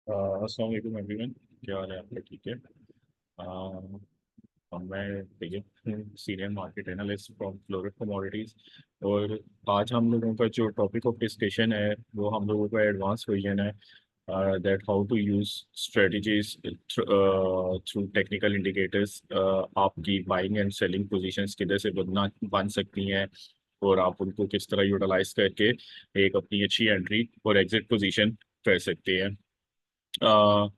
अस्सलाम वालेकुम एवरीवन। क्या हाल है आपका? ठीक है। मैं senior market analyst from Floret commodities. और आज हम लोगों का जो टॉपिक ऑफ डिस्कशन है वो हम लोगों का एडवांस वर्जन है, that how to use strategies through technical indicators. आपकी बाइंग एंड सेलिंग पोजीशंस किधर से बन सकती हैं और आप उनको किस तरह यूटिलाइज करके एक अपनी अच्छी एंट्री और एग्जिट पोजीशन कर सकते हैं। अ,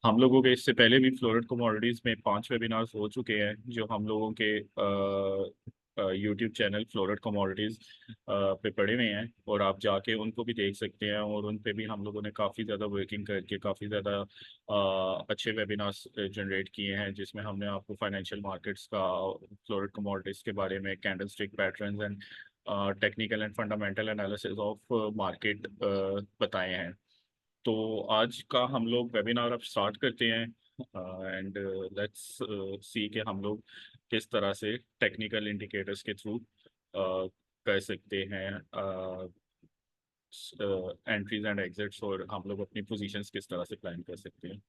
हम लोगों के इससे पहले भी फ्लोरेट कमोडिटीज में 5 वेबिनार्स हो चुके हैं जो हम लोगों के यूट्यूब चैनल फ्लोरेट कमोडिटीज पे पड़े हुए हैं, और आप जाके उनको भी देख सकते हैं। और उन पे भी हम लोगों ने काफ़ी ज़्यादा वर्किंग करके काफ़ी ज़्यादा अच्छे वेबिनार्स जनरेट किए हैं, जिसमें हमने आपको फाइनेंशियल मार्केट्स का, फ्लोरेट कमोडिटीज के बारे में, candle stick patterns and technical and fundamental analysis of market बताए हैं। तो आज का हम लोग वेबिनार अब स्टार्ट करते हैं, एंड लेट्स सी कि हम लोग किस तरह से टेक्निकल इंडिकेटर्स के थ्रू कर सकते हैं एंट्रीज एंड एग्जिट्स, और हम लोग अपनी पोजीशंस किस तरह से प्लान कर सकते हैं।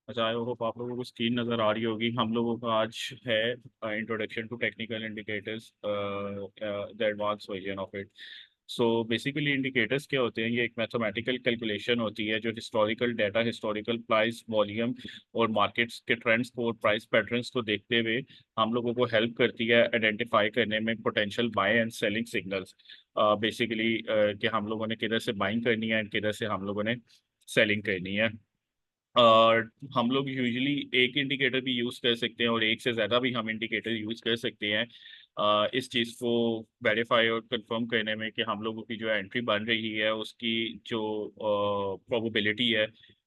अच्छा, आई होप आप लोगों को स्क्रीन नज़र आ रही होगी। हम लोगों का आज है introduction to technical indicators, the advance version of it. So basically indicators क्या होते हैं? ये एक मैथमेटिकल कैलकुलेशन होती है जो historical data, historical price volume और मार्केट्स के ट्रेंड्स को और प्राइस पैटर्न्स को देखते हुए हम लोगों को हेल्प करती है आइडेंटिफाई करने में potential bye and selling signals. Basically कि हम लोगों ने किधर से बाइंग करनी है एंड किधर से हम लोगों ने सेलिंग करनी है। और हम लोग यूजुअली एक इंडिकेटर भी यूज़ कर सकते हैं और एक से ज़्यादा भी हम इंडिकेटर यूज़ कर सकते हैं इस चीज़ को वेरीफाई और कंफर्म करने में कि हम लोगों की जो एंट्री बन रही है उसकी जो प्रोबेबिलिटी है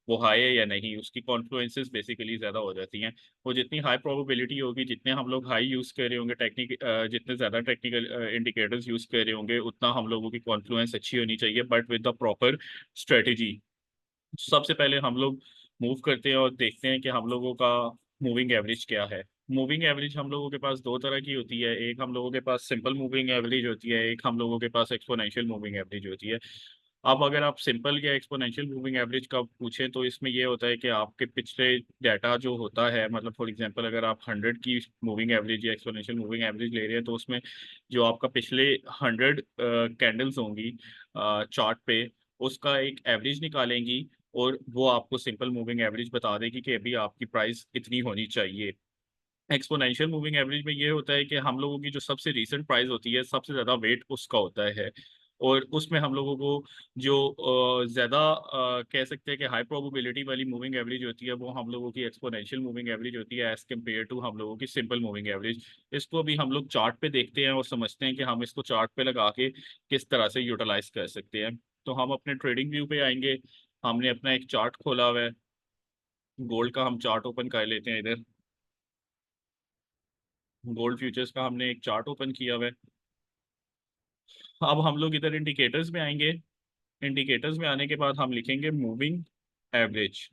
वो हाई है या नहीं। उसकी कॉन्फ्लुएंसेस बेसिकली ज़्यादा हो जाती हैं। वो जितनी हाई प्रोबेबिलिटी होगी, जितने हम लोग हाई यूज़ कर रहे होंगे जितने ज़्यादा टेक्निकल इंडिकेटर्स यूज़ कर रहे होंगे, उतना हम लोगों की कॉन्फ्लुएंस अच्छी होनी चाहिए, but with the proper strategy. सबसे पहले हम लोग मूव करते हैं और देखते हैं कि हम लोगों का मूविंग एवरेज क्या है। मूविंग एवरेज हम लोगों के पास दो तरह की होती है। एक हम लोगों के पास सिंपल मूविंग एवरेज होती है, एक हम लोगों के पास एक्सपोनेंशियल मूविंग एवरेज होती है। अब अगर आप सिंपल या एक्सपोनेंशियल मूविंग एवरेज का पूछें तो इसमें ये होता है कि आपके पिछले डाटा जो होता है, मतलब फॉर एग्जांपल अगर आप 100 की मूविंग एवरेज या एक्सपोनेंशियल मूविंग एवरेज ले रहे हैं तो उसमें जो आपका पिछले 100 कैंडल्स होंगी चार्ट पे, उसका एक एवरेज निकालेंगी और वो आपको सिंपल मूविंग एवरेज बता देगी कि अभी आपकी प्राइस इतनी होनी चाहिए। एक्सपोनेंशियल मूविंग एवरेज में ये होता है कि हम लोगों की जो सबसे रीसेंट प्राइस होती है, सबसे ज़्यादा वेट उसका होता है। और उसमें हम लोगों को जो ज़्यादा कह सकते हैं कि हाई प्रोबेबिलिटी वाली मूविंग एवरेज होती है, वो हम लोगों की एक्सपोनेंशियल मूविंग एवरेज होती है एज़ कम्पेयर टू हम लोगों की सिंपल मूविंग एवरेज। इसको भी हम लोग चार्ट पे देखते हैं और समझते हैं कि हम इसको चार्ट पे लगा के किस तरह से यूटिलाइज कर सकते हैं। तो हम अपने ट्रेडिंग व्यू पे आएंगे। हमने अपना एक चार्ट खोला हुआ है, गोल्ड का हम चार्ट ओपन कर लेते हैं इधर। गोल्ड फ्यूचर्स का हमने एक चार्ट ओपन किया हुआ है। अब हम लोग इधर इंडिकेटर्स में आएंगे। इंडिकेटर्स में आने के बाद हम लिखेंगे मूविंग एवरेज।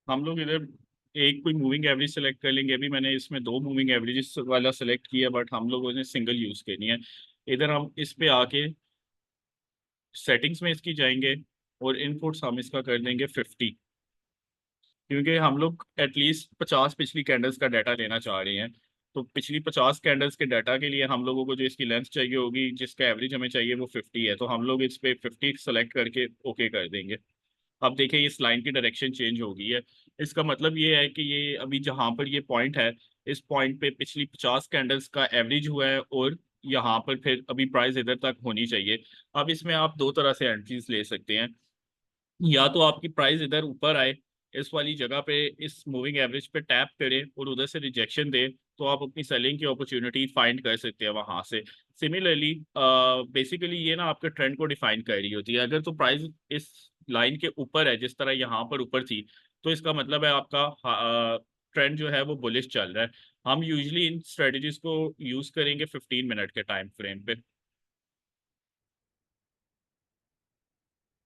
हम लोग इधर एक कोई मूविंग एवरेज सेलेक्ट कर लेंगे। अभी मैंने इसमें दो मूविंग एवरेजेस वाला सेलेक्ट किया, बट हम लोगों ने सिंगल यूज करनी है। इधर हम इस पे आके सेटिंग्स में इसकी जाएंगे और इनपुट्स हम इसका कर देंगे 50, क्योंकि हम लोग एटलीस्ट 50 पिछली कैंडल्स का डाटा लेना चाह रहे हैं। तो पिछली 50 कैंडल्स के डाटा के लिए हम लोगों को जो इसकी लेंथ चाहिए होगी, जिसका एवरेज हमें चाहिए, वो 50 है। तो हम लोग इस पे 50 सेलेक्ट करके ओके कर देंगे। अब देखिए इस लाइन की डायरेक्शन चेंज हो गई है। इसका मतलब ये है कि ये अभी जहां पर ये पॉइंट है, इस पॉइंट पे पिछली 50 कैंडल्स का एवरेज हुआ है और यहाँ पर फिर अभी प्राइस इधर तक होनी चाहिए। अब इसमें आप दो तरह से एंट्रीज ले सकते हैं। या तो आपकी प्राइस इधर ऊपर आए, इस वाली जगह पे इस मूविंग एवरेज पे टैप करें और उधर से रिजेक्शन दे, तो आप अपनी सेलिंग की अपॉर्चुनिटी फाइंड कर सकते हैं वहां से। सिमिलरली बेसिकली ये ना आपके ट्रेंड को डिफाइन कर रही होती है। अगर तो प्राइस इस लाइन के ऊपर है, जिस तरह यहाँ पर ऊपर थी, तो इसका मतलब है आपका ट्रेंड जो है वो बुलिश चल रहा है। हम यूजली इन स्ट्रेटजीज को यूज करेंगे 15 मिनट के टाइम फ्रेम पे।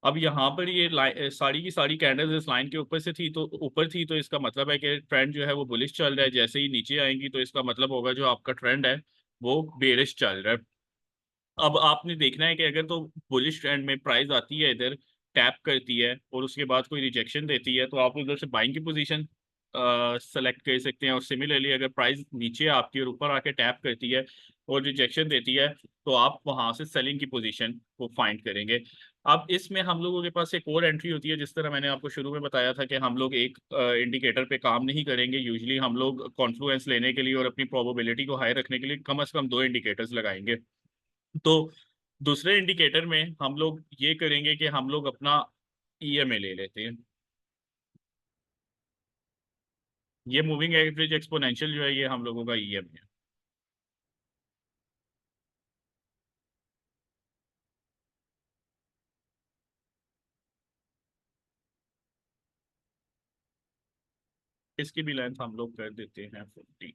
अब यहाँ पर ये सारी की सारी कैंडल्स इस लाइन के ऊपर से थी, तो ऊपर थी, तो इसका मतलब है कि ट्रेंड जो है वो बुलिश चल रहा है। जैसे ही नीचे आएंगी तो इसका मतलब होगा जो आपका ट्रेंड है वो बेरिश चल रहा है। अब आपने देखना है कि अगर तो बुलिश ट्रेंड में प्राइस आती है, इधर टैप करती है और उसके बाद कोई रिजेक्शन देती है, तो आप उधर से बाइंग की पोजीशन सेलेक्ट कर सकते हैं। और सिमिलरली अगर प्राइस नीचे आपकी और ऊपर आके टैप करती है और रिजेक्शन देती है, तो आप वहां से सेलिंग की पोजीशन को फाइंड करेंगे। अब इसमें हम लोगों के पास एक और एंट्री होती है। जिस तरह मैंने आपको शुरू में बताया था कि हम लोग एक इंडिकेटर पे काम नहीं करेंगे, यूजली हम लोग कॉन्फ्लुएंस लेने के लिए और अपनी प्रोबेबिलिटी को हाई रखने के लिए कम से कम दो इंडिकेटर्स लगाएंगे। तो दूसरे इंडिकेटर में हम लोग ये करेंगे कि हम लोग अपना ईएमए ले लेते हैं। ये मूविंग एवरेज एक्सपोनेंशियल जो है ये हम लोगों का ईएमए है। इसकी भी लेंथ हम लोग कर देते हैं 50।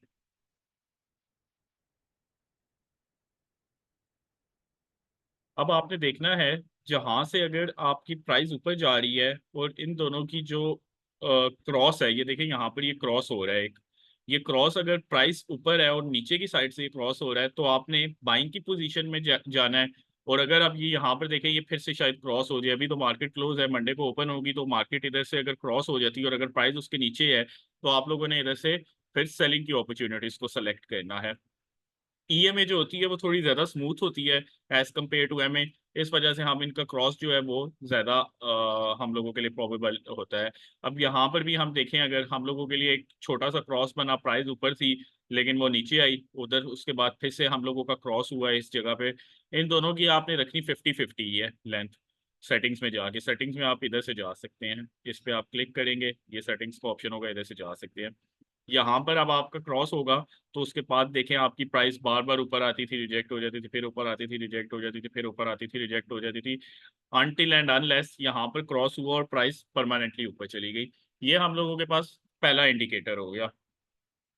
अब आपने देखना है, जहां से अगर आपकी प्राइस ऊपर जा रही है और इन दोनों की जो क्रॉस है, ये देखिए यहाँ पर ये क्रॉस हो रहा है एक, ये क्रॉस अगर प्राइस ऊपर है और नीचे की साइड से ये क्रॉस हो रहा है, तो आपने बाइंग की पोजीशन में जाना है। और अगर आप ये यहाँ पर देखें, ये फिर से शायद क्रॉस हो जाए, अभी तो मार्केट क्लोज है, मंडे को ओपन होगी, तो मार्केट इधर से अगर क्रॉस हो जाती है और अगर प्राइस उसके नीचे है, तो आप लोगों ने इधर से फिर सेलिंग की अपॉर्चुनिटीज को सेलेक्ट करना है। ईएमए जो होती है वो थोड़ी ज्यादा स्मूथ होती है एज कम्पेयर टू एमए। इस वजह से हम इनका क्रॉस जो है वो ज्यादा हम लोगों के लिए प्रोबेबल होता है। अब यहाँ पर भी हम देखें, अगर हम लोगों के लिए एक छोटा सा क्रॉस बना, प्राइस ऊपर थी लेकिन वो नीचे आई उधर, उसके बाद फिर से हम लोगों का क्रॉस हुआ है इस जगह पे। इन दोनों की आपने रखनी 50-50 ही है लेंथ। सेटिंग्स में जाके, सेटिंग्स में आप इधर से जा सकते हैं, इस पे आप क्लिक करेंगे, ये सेटिंग्स का ऑप्शन होगा, इधर से जा सकते हैं। यहाँ पर अब आपका क्रॉस होगा, तो उसके बाद देखें आपकी प्राइस बार बार ऊपर आती थी, रिजेक्ट हो जाती थी, फिर ऊपर आती थी, रिजेक्ट हो जाती थी, फिर ऊपर आती थी, रिजेक्ट हो जाती थी, अनटिल एंड अनलेस यहाँ पर क्रॉस हुआ और प्राइस परमानेंटली ऊपर चली गई। ये हम लोगों के पास पहला इंडिकेटर हो गया।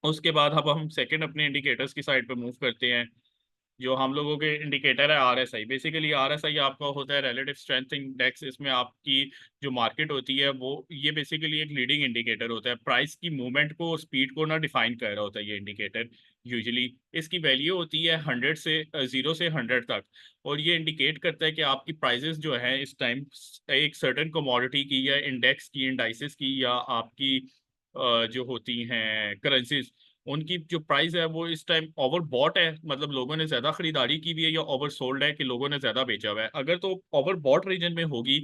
उसके बाद अब हम सेकंड अपने इंडिकेटर्स की साइड पर मूव करते हैं। जो हम लोगों के इंडिकेटर है आरएसआई, बेसिकली आरएसआई आपका होता है रिलेटिव स्ट्रेंथ इंडेक्स। इसमें आपकी जो मार्केट होती है वो, ये बेसिकली एक लीडिंग इंडिकेटर होता है, प्राइस की मूवमेंट को, स्पीड को ना डिफाइन कर रहा होता है ये इंडिकेटर। यूजुअली इसकी वैल्यू होती है 100 से 0 से 100 तक। और ये इंडिकेट करता है कि आपकी प्राइजेस जो है इस टाइम एक सर्टेन कमोडिटी की या इंडेक्स की, इंडाइसिस की, या आपकी जो होती हैं करेंसीज, उनकी जो प्राइस है वो इस टाइम ओवर बॉट है, मतलब लोगों ने ज्यादा खरीदारी की भी है, या ओवर सोल्ड है कि लोगों ने ज्यादा बेचा हुआ है। अगर तो ओवर बॉट रीजन में होगी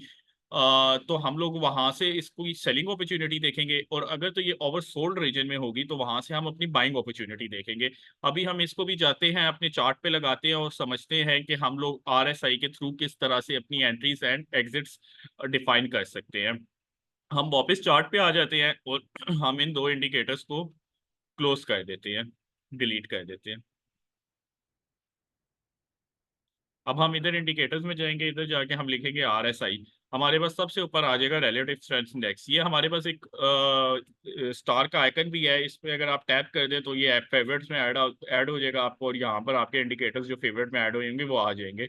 तो हम लोग वहां से इसको सेलिंग अपॉर्चुनिटी देखेंगे, और अगर तो ये ओवर सोल्ड रीजन में होगी तो वहां से हम अपनी बाइंग अपॉर्चुनिटी देखेंगे। अभी हम इसको भी जाते हैं अपने चार्ट पे लगाते हैं और समझते हैं कि हम लोग आरएसआई के थ्रू किस तरह से अपनी एंट्रीज एंड एग्जिट्स डिफाइन कर सकते हैं। हम वापस चार्ट पे आ जाते हैं और हम इन दो इंडिकेटर्स को क्लोज कर देते हैं, डिलीट कर देते हैं। अब हम इधर इंडिकेटर्स में जाएंगे, इधर जाके हम लिखेंगे आरएसआई। हमारे पास सबसे ऊपर आ जाएगा रिलेटिव स्ट्रेंथ इंडेक्स। ये हमारे पास एक स्टार का आइकन भी है, इस पे अगर आप टैप कर दें तो ये फेवरेट्स में ऐड हो जाएगा आपको, और यहाँ पर आपके इंडिकेटर्स जो फेवरेट में ऐड होंगे वो आ जाएंगे।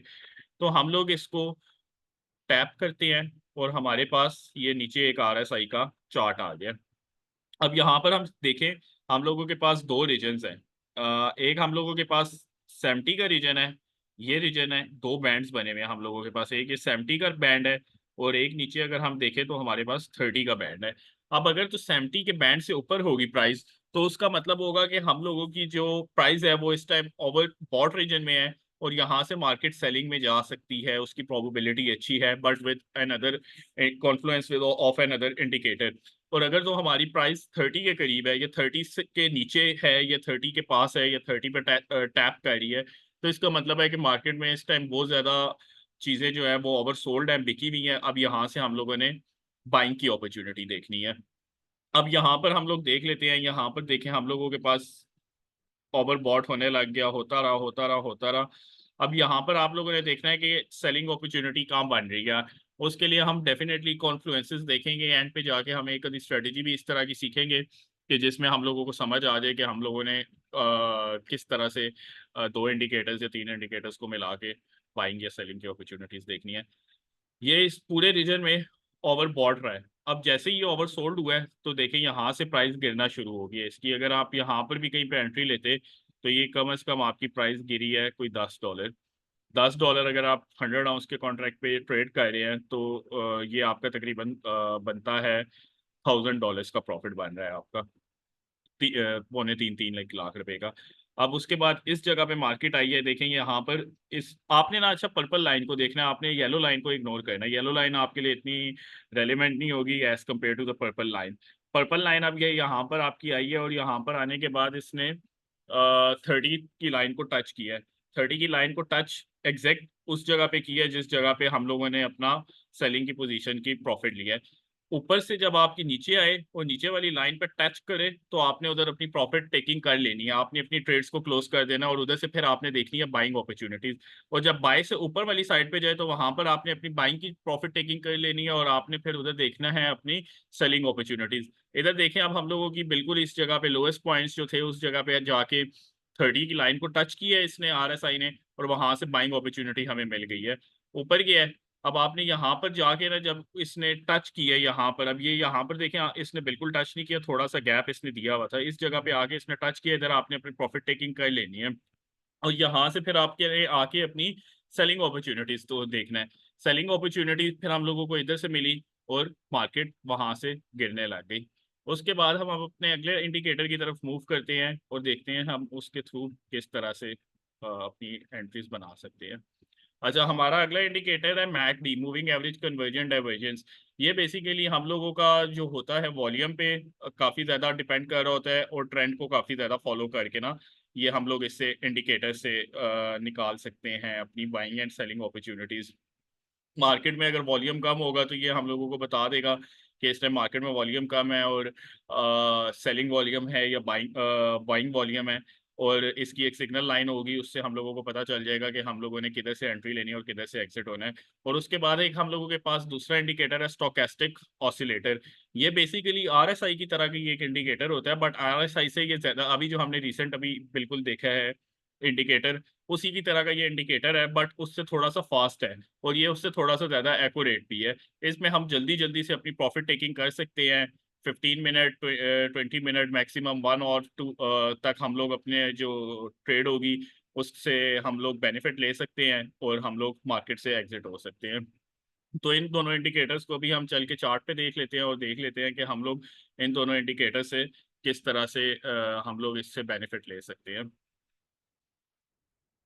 तो हम लोग इसको टैप करते हैं और हमारे पास ये नीचे एक आरएसआई का चार्ट आ गया। अब यहाँ पर हम देखें, हम लोगों के पास दो रीजन्स हैं। एक हम लोगों के पास 70 का रीजन है, ये रीजन है, दो बैंड्स बने हुए हैं हम लोगों के पास, एक ये 70 का बैंड है और एक नीचे अगर हम देखें तो हमारे पास 30 का बैंड है। अब अगर तो 70 के बैंड से ऊपर होगी प्राइस, तो उसका मतलब होगा कि हम लोगों की जो प्राइस है वो इस टाइम ओवर बॉट रीजन में है और यहाँ से मार्केट सेलिंग में जा सकती है, उसकी प्रोबेबिलिटी अच्छी है, but with another Confluence with of another indicator. और अगर तो हमारी प्राइस 30 के करीब है, या 30 के नीचे है, या 30 के पास है, या 30 पे टैप कर रही है, तो इसका मतलब है कि मार्केट में इस टाइम बहुत ज्यादा चीजें जो है वो ओवर सोल्ड है, बिकी हुई है। अब यहाँ से हम लोगों ने बाइंग की अपॉर्चुनिटी देखनी है। अब यहाँ पर हम लोग देख लेते हैं, यहाँ पर देखें हम लोगों के पास ओवर बॉट होने लग गया, होता रहा होता रहा होता रहा। अब यहाँ पर आप लोगों ने देखना है कि सेलिंग अपॉर्चुनिटी कहाँ बन रही है। उसके लिए हम डेफिनेटली कॉन्फ्लुएंसेस देखेंगे, एंड पे जाके हम एक स्ट्रेटेजी भी इस तरह की सीखेंगे कि जिसमें हम लोगों को समझ आ जाए कि हम लोगों ने किस तरह से दो इंडिकेटर्स या तीन इंडिकेटर्स को मिला के बाइंग या सेलिंग की अपॉर्चुनिटीज देखनी है। ये इस पूरे रीजन में ओवर बॉट रहा है। अब जैसे ही ये ओवर सोल्ड हुआ है तो देखें यहाँ से प्राइस गिरना शुरू हो गई है इसकी। अगर आप यहाँ पर भी कहीं पे एंट्री लेते तो ये कम से कम आपकी प्राइस गिरी है कोई $10। $10 अगर आप 100 आउंस के कॉन्ट्रैक्ट पे ट्रेड कर रहे हैं तो ये आपका तकरीबन बनता है $1000 का प्रॉफिट बन रहा है आपका, पौने तीन तीन लाख रुपए का। अब उसके बाद इस जगह पे मार्केट आई है, देखेंगे यहाँ पर इस आपने ना, अच्छा पर्पल लाइन को देखना है, आपने येलो लाइन को इग्नोर करना है। येलो लाइन आपके लिए इतनी रेलिवेंट नहीं होगी as compare to the purple line. Purple line अब ये यहाँ पर आपकी आई है और यहाँ पर आने के बाद इसने 30 की लाइन को टच किया है। 30 की लाइन को टच एग्जैक्ट उस जगह पे किया है जिस जगह पे हम लोगों ने अपना सेलिंग की पोजीशन की प्रॉफिट लिया है। ऊपर से जब आपकी नीचे आए और नीचे वाली लाइन पर टच करे तो आपने उधर अपनी प्रॉफिट टेकिंग कर लेनी है, आपने अपनी ट्रेड्स को क्लोज कर देना और उधर से फिर आपने देखनी है बाइंग अपॉर्चुनिटीज। और जब बाय से ऊपर वाली साइड पे जाए तो वहां पर आपने अपनी बाइंग की प्रॉफिट टेकिंग कर लेनी है और आपने फिर उधर देखना है अपनी सेलिंग अपॉर्चुनिटीज। इधर देखें अब हम लोगों की बिल्कुल इस जगह पे लोएस्ट पॉइंट्स जो थे उस जगह पे जाके 30 की लाइन को टच किया है इसने, RSI ने, और वहां से बाइंग अपॉर्चुनिटी हमें मिल गई है, ऊपर गया है। अब आपने यहाँ पर जाके ना, जब इसने टच किया यहाँ पर, अब ये यहाँ पर देखें इसने बिल्कुल टच नहीं किया, थोड़ा सा गैप इसने दिया हुआ था, इस जगह पे आके इसने टच किया, इधर आपने अपनी प्रॉफिट टेकिंग कर लेनी है। और यहाँ से फिर आपके आके अपनी सेलिंग अपॉर्चुनिटीज तो देखना है। सेलिंग अपॉर्चुनिटीज फिर हम लोगों को इधर से मिली और मार्केट वहां से गिरने लग गई। उसके बाद हम अब अपने अगले इंडिकेटर की तरफ मूव करते हैं और देखते हैं हम उसके थ्रू किस तरह से अपनी एंट्रीज बना सकते हैं। अच्छा, हमारा अगला इंडिकेटर है McD, moving average conversion divergence. ये बेसिकली हम लोगों का जो होता है वॉल्यूम पे काफ़ी ज़्यादा डिपेंड कर रहा होता है और ट्रेंड को काफ़ी ज़्यादा फॉलो करके ना ये हम लोग इससे इंडिकेटर से निकाल सकते हैं अपनी buying and selling opportunities. Market में अगर वॉल्यूम कम होगा तो ये हम लोगों को बता देगा कि इस टाइम मार्केट में वॉल्यूम कम है और सेलिंग वॉल्यूम है या बाइंग वॉल्यूम है, और इसकी एक सिग्नल लाइन होगी, उससे हम लोगों को पता चल जाएगा कि हम लोगों ने किधर से एंट्री लेनी है और किधर से एग्जिट होना है। और उसके बाद एक हम लोगों के पास दूसरा इंडिकेटर है स्टोकेस्टिक ऑसिलेटर। ये बेसिकली RSI की तरह की एक इंडिकेटर होता है, बट RSI से ये ज्यादा, अभी जो हमने रिसेंट अभी बिल्कुल देखा है इंडिकेटर, उसी की तरह का ये इंडिकेटर है, बट उससे थोड़ा सा फास्ट है और ये उससे थोड़ा सा ज़्यादा एक्यूरेट भी है। इसमें हम जल्दी जल्दी से अपनी प्रॉफिट टेकिंग कर सकते हैं। 15 मिनट 20 मिनट मैक्सिमम 1 और 2 तक हम लोग अपने जो ट्रेड होगी उससे हम लोग बेनिफिट ले सकते हैं और हम लोग मार्केट से एग्जिट हो सकते हैं। तो इन दोनों इंडिकेटर्स को भी हम चल के चार्ट पे देख लेते हैं और देख लेते हैं कि हम लोग इन दोनों इंडिकेटर से किस तरह से हम लोग इससे बेनिफिट ले सकते हैं।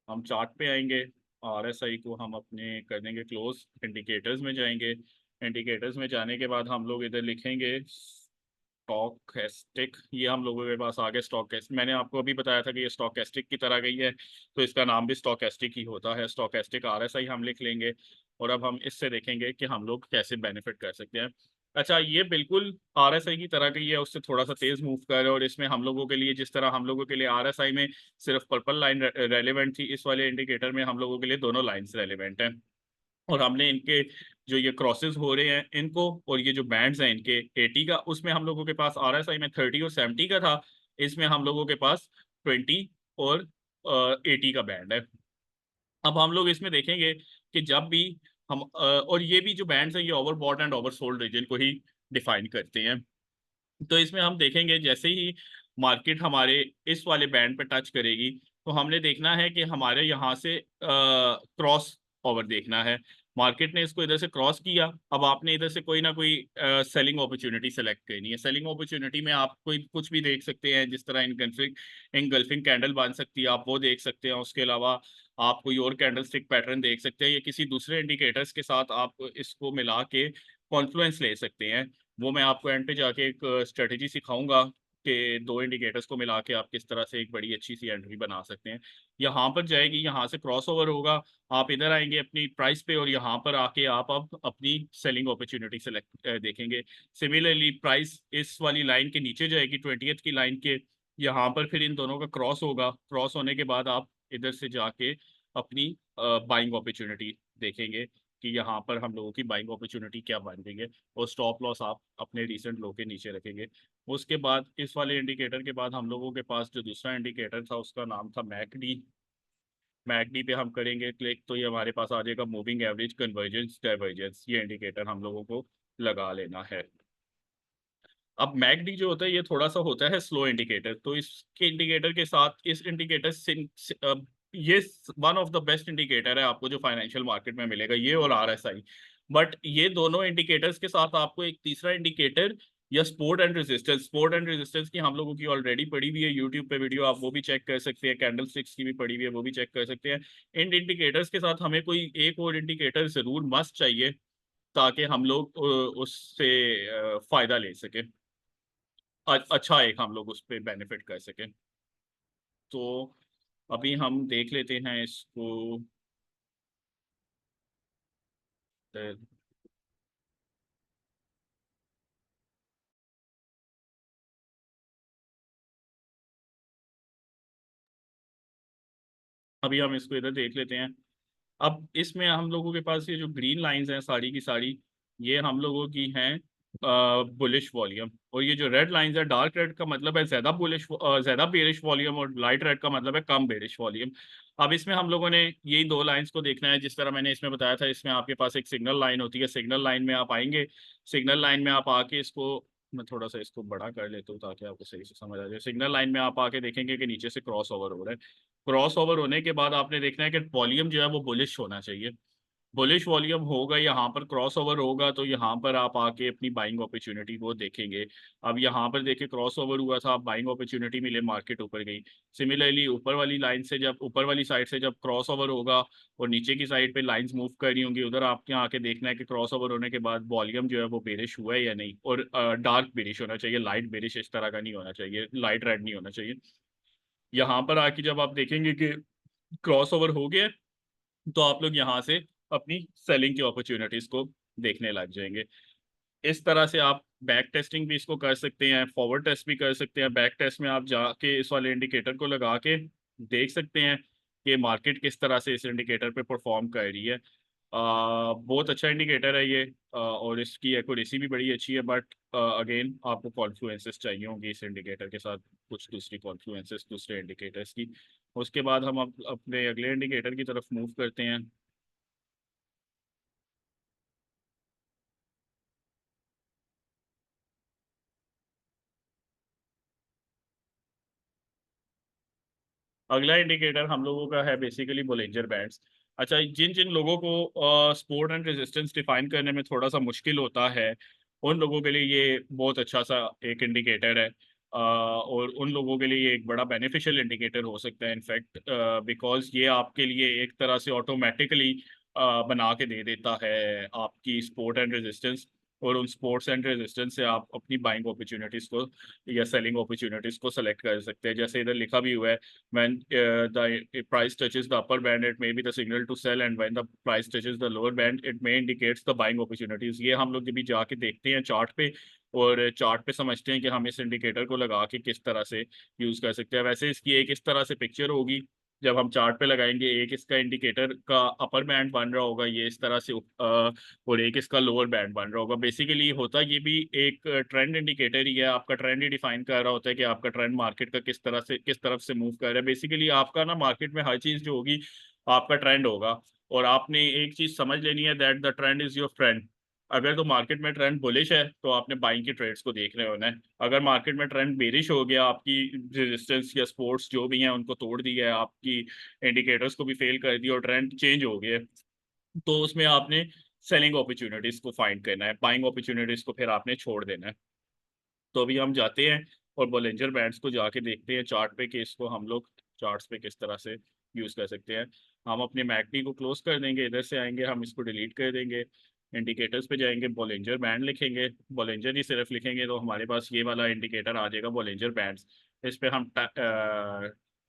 हम चार्ट पे आएंगे, RSI को हम अपने कर देंगे क्लोज, इंडिकेटर्स में जाएंगे। इंडिकेटर्स में जाने के बाद हम लोग इधर लिखेंगे स्टॉकेस्टिक। ये हम लोगों के पास आगे स्टॉकेस्ट, मैंने आपको अभी बताया था कि ये स्टॉकेस्टिक की तरह गई है तो इसका नाम भी स्टॉकेस्टिक ही होता है। स्टॉकेस्टिक RSI हम लिख लेंगे और अब हम इससे देखेंगे कि हम लोग कैसे बेनिफिट कर सकते हैं। अच्छा, ये बिल्कुल RSI की तरह की है, उससे थोड़ा सा तेज मूव कर रहा है, और इसमें हम लोगों के लिए, जिस तरह हम लोगों के लिए RSI में सिर्फ पर्पल लाइन रेलिवेंट थी, इस वाले इंडिकेटर में हम लोगों के लिए दोनों लाइंस रेलिवेंट हैं। और हमने इनके जो ये क्रॉसेस हो रहे हैं इनको, और ये जो बैंड्स हैं इनके 80 का, उसमें हम लोगों के पास RSI में 30 और 70 का था, इसमें हम लोगों के पास 20 और 80 का बैंड है। अब हम लोग इसमें देखेंगे कि जब भी हम और ये भी जो बैंड्स हैं ये ओवरबॉट एंड ओवरसोल्ड रीजन को ही डिफाइन करते हैं। तो इसमें हम देखेंगे जैसे ही मार्केट हमारे इस वाले बैंड पे टच करेगी तो हमने देखना है कि हमारे यहाँ से क्रॉस ओवर देखना है। मार्केट ने इसको इधर से क्रॉस किया, अब आपने इधर से कोई ना कोई सेलिंग अपॉर्चुनिटी सेलेक्ट करनी है। सेलिंग अपॉर्चुनिटी में आप कोई कुछ भी देख सकते हैं, जिस तरह इनगल्फिंग कैंडल बन सकती है, आप वो देख सकते हैं। उसके अलावा आप कोई और कैंडल स्टिक पैटर्न देख सकते हैं, या किसी दूसरे इंडिकेटर्स के साथ आप इसको मिला के कॉन्फ्लुएंस ले सकते हैं। वो मैं आपको एंड पे जाके एक स्ट्रेटेजी सिखाऊंगा कि दो इंडिकेटर्स को मिला के आप किस तरह से एक बड़ी अच्छी सी एंट्री बना सकते हैं। यहाँ पर जाएगी, यहाँ से क्रॉस ओवर होगा, आप इधर आएंगे अपनी प्राइस पे और यहाँ पर आके आप अब अपनी सेलिंग अपॉर्चुनिटी सेलेक्ट देखेंगे। सिमिलरली प्राइस इस वाली लाइन के नीचे जाएगी 20th की लाइन के, यहाँ पर फिर इन दोनों का क्रॉस होगा, क्रॉस होने के बाद आप इधर से जाके अपनी बाइंग अपॉर्चुनिटी देखेंगे कि यहाँ पर हम लोगों की बाइंग अपॉर्चुनिटी क्या बन देंगे, और स्टॉप लॉस आप अपने रिसेंट लो के नीचे रखेंगे। उसके बाद इस वाले इंडिकेटर के बाद हम लोगों के पास जो दूसरा इंडिकेटर था उसका नाम था मैकडी। मैकडी पे हम करेंगे क्लिक तो ये हमारे पास आ जाएगा मूविंग एवरेज कन्वर्जेंस डाइवर्जेंस, ये इंडिकेटर हम लोगों को लगा लेना है। अब मैकडी जो होता है ये थोड़ा सा होता है स्लो इंडिकेटर, तो इसके इंडिकेटर के साथ इस इंडिकेटर से ये one of the best indicator है आपको जो फाइनेंशियल मार्केट में मिलेगा, ये और आरएसआई। बट ये दोनों इंडिकेटर्स के साथ आपको एक तीसरा इंडिकेटर या सपोर्ट एंड रेजिस्टेंस की हम लोगों की ऑलरेडी पड़ी हुई है यूट्यूब पे वीडियो, आप वो भी चेक कर सकते हैं, कैंडल स्टिक्स की भी पड़ी हुई है वो भी चेक कर सकते हैं। इन इंडिकेटर्स के साथ हमें कोई एक और इंडिकेटर जरूर मस्ट चाहिए ताकि हम लोग उससे फायदा ले सके, अच्छा एक हम लोग उस पर बेनिफिट कर सकें। तो अभी हम देख लेते हैं इसको। अ, अभी हम इसको इधर देख लेते हैं। अब इसमें हम लोगों के पास ये जो ग्रीन लाइंस हैं सारी की सारी, ये हम लोगों की हैं बुलिश वॉल्यूम, और ये जो रेड लाइंस है डार्क रेड का मतलब है ज्यादा बुलिश ज्यादा बेरिश वॉल्यूम, और लाइट रेड का मतलब है कम बेरिश वॉल्यूम। अब इसमें हम लोगों ने यही दो लाइंस को देखना है जिस तरह मैंने इसमें बताया था। इसमें आपके पास एक सिग्नल लाइन होती है, सिग्नल लाइन में आप आएंगे, सिग्नल लाइन में आप आके इसको, मैं थोड़ा सा इसको बड़ा कर लेता हूँ ताकि आपको सही से समझ आ जाए। सिग्नल लाइन में आप आके देखेंगे कि नीचे से क्रॉस ओवर हो रहा है, क्रॉस ओवर होने के बाद आपने देखना है कि वॉल्यूम जो है वो बुलिश होना चाहिए। बुलिश वॉल्यूम होगा, यहाँ पर क्रॉस ओवर होगा, तो यहाँ पर आप आके अपनी बाइंग अपॉर्चुनिटी को देखेंगे। अब यहाँ पर देखिए क्रॉस ओवर हुआ था, बाइंग अपॉर्चुनिटी मिले, मार्केट ऊपर गई। सिमिलरली ऊपर वाली लाइन से जब ऊपर वाली साइड से जब क्रॉस ओवर होगा और नीचे की साइड पे लाइंस मूव कर रही होंगी, उधर आपके यहाँ आके देखना है कि क्रॉस ओवर होने के बाद वॉल्यूम जो है वो बेरिश हुआ है या नहीं, और डार्क बेरिश होना चाहिए, लाइट बेरिश इस तरह का नहीं होना चाहिए, लाइट रेड नहीं होना चाहिए। यहाँ पर आके जब आप देखेंगे कि क्रॉस ओवर हो गया, तो आप लोग यहाँ से अपनी सेलिंग की अपॉर्चुनिटीज को देखने लग जाएंगे। इस तरह से आप बैक टेस्टिंग भी इसको कर सकते हैं, फॉरवर्ड टेस्ट भी कर सकते हैं। बैक टेस्ट में आप जाके इस वाले इंडिकेटर को लगा के देख सकते हैं कि मार्केट किस तरह से इस इंडिकेटर पे परफॉर्म कर रही है। बहुत अच्छा इंडिकेटर है ये, और इसकी एक्यूरेसी भी बड़ी अच्छी है, बट अगेन आपको कॉन्फ्लुएंसेस चाहिए होंगे इस इंडिकेटर के साथ, कुछ दूसरी कॉन्फ्लुएंसेस दूसरे इंडिकेटर्स की। उसके बाद हम अपने अगले इंडिकेटर की तरफ मूव करते हैं। अगला इंडिकेटर हम लोगों का है बेसिकली बोलिंजर बैंड्स। अच्छा, जिन जिन लोगों को सपोर्ट एंड रेजिस्टेंस डिफाइन करने में थोड़ा सा मुश्किल होता है, उन लोगों के लिए ये बहुत अच्छा सा एक इंडिकेटर है, और उन लोगों के लिए ये एक बड़ा बेनिफिशियल इंडिकेटर हो सकता है इनफैक्ट, बिकॉज ये आपके लिए एक तरह से ऑटोमेटिकली बना के दे देता है आपकी सपोर्ट एंड रेजिस्टेंस, और उन स्पोर्ट्स एंड रेजिस्टेंस से आप अपनी बाइंग अपॉर्चुनिटीज को या सेलिंग अपॉर्चुनिटीज को सेलेक्ट कर सकते हैं। जैसे इधर लिखा भी हुआ है, when the price touches the upper band it may be the signal to sell, and when the price touches the lower band it may indicates the buying opportunities। ये हम लोग जब भी जाके देखते हैं चार्ट पे, और चार्ट पे समझते हैं कि हम इस इंडिकेटर को लगा के किस तरह से यूज कर सकते हैं। वैसे इसकी एक इस तरह से पिक्चर होगी जब हम चार्ट पे लगाएंगे, एक इसका इंडिकेटर का अपर बैंड बन रहा होगा ये इस तरह से, और एक इसका लोअर बैंड बन रहा होगा। बेसिकली होता ये भी एक ट्रेंड इंडिकेटर ही है, आपका ट्रेंड ही डिफाइन कर रहा होता है कि आपका ट्रेंड मार्केट का किस तरह से किस तरफ से मूव कर रहा है। बेसिकली आपका ना मार्केट में हर चीज जो होगी आपका ट्रेंड होगा, और आपने एक चीज समझ लेनी है, that the trend is your friend. अगर तो मार्केट में ट्रेंड बुलिश है तो आपने बाइंग की ट्रेड्स को देख रहे होना है। अगर मार्केट में ट्रेंड बेरिश हो गया, आपकी रेजिस्टेंस या सपोर्ट्स जो भी हैं उनको तोड़ दिया है, आपकी इंडिकेटर्स को भी फेल कर दिया और ट्रेंड चेंज हो गया, तो उसमें आपने सेलिंग अपॉर्चुनिटीज को फाइंड करना है, बाइंग अपॉर्चुनिटीज को फिर आपने छोड़ देना है। तो अभी हम जाते हैं और बॉलिंजर बैंड्स को जाके देखते हैं चार्ट पे कि इसको हम लोग चार्ट्स पे किस तरह से यूज कर सकते हैं। हम अपने मैकडी को क्लोज कर देंगे, इधर से आएंगे हम इसको डिलीट कर देंगे। इंडिकेटर्स पे जाएंगे, बॉलिंजर बैंड लिखेंगे, बॉलिंजर ही सिर्फ लिखेंगे तो हमारे पास ये वाला इंडिकेटर आ जाएगा, बॉलिंजर बैंड्स। इस पे हम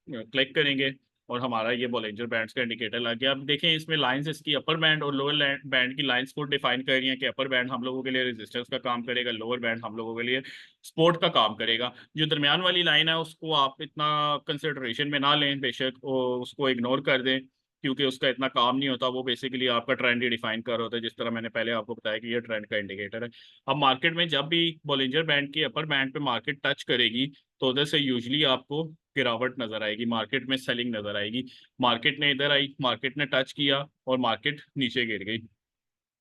क्लिक करेंगे और हमारा ये बॉलिंजर बैंड्स का इंडिकेटर लग गया। अब देखें इसमें लाइंस इसकी अपर बैंड और लोअर बैंड की लाइंस को डिफाइन कर रही हैं कि अपर बैंड हम लोगों के लिए रेजिस्टेंस का काम करेगा, लोअर बैंड हम लोगों के लिए सपोर्ट का काम करेगा। जो दरमियान वाली लाइन है उसको आप इतना कंसिडरेशन में ना लें, बेशक उसको इग्नोर कर दें, क्योंकि उसका इतना काम नहीं होता। वो बेसिकली आपका ट्रेंड ही डिफाइन कर रहा होता है, जिस तरह मैंने पहले आपको बताया कि ये ट्रेंड का इंडिकेटर है। अब मार्केट में जब भी बॉलिंजर बैंड की अपर बैंड पे मार्केट टच करेगी तो उधर से यूजली आपको गिरावट नजर आएगी, मार्केट में सेलिंग नजर आएगी। मार्केट ने इधर आई, मार्केट ने टच किया और मार्केट नीचे गिर गई।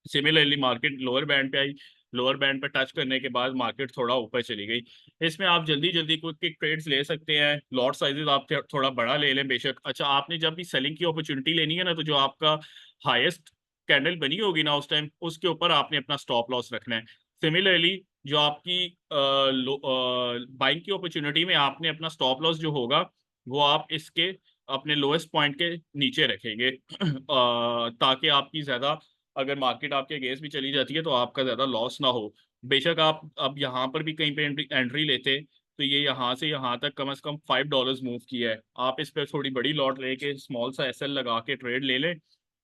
सिमिलरली मार्केट लोअर बैंड पे आई, लोअर बैंड पे टच करने के बाद मार्केट थोड़ा ऊपर चली गई। इसमें आप जल्दी जल्दी क्विक ट्रेड्स ले सकते हैं, लॉट साइजेस आप थोड़ा बड़ा ले लें बेशक। अच्छा, आपने जब भी सेलिंग की अपॉर्चुनिटी लेनी है ना, तो जो आपका हाईएस्ट कैंडल बनी होगी ना उस टाइम, उसके ऊपर आपने अपना स्टॉप लॉस रखना है। सिमिलरली जो आपकी बाइंग की अपॉर्चुनिटी में आपने अपना स्टॉप लॉस जो होगा वो आप इसके अपने लोएस्ट पॉइंट के नीचे रखेंगे ताकि आपकी ज्यादा, अगर मार्केट आपके अगेंस्ट भी चली जाती है तो आपका ज्यादा लॉस ना हो। बेशक आप अब यहाँ पर भी कहीं पे एंट्री लेते तो ये यहाँ से यहाँ तक कम से कम $5 मूव किया है। आप इस पर थोड़ी बड़ी लॉट लेके स्मॉल सा एसएल लगा के ट्रेड ले लें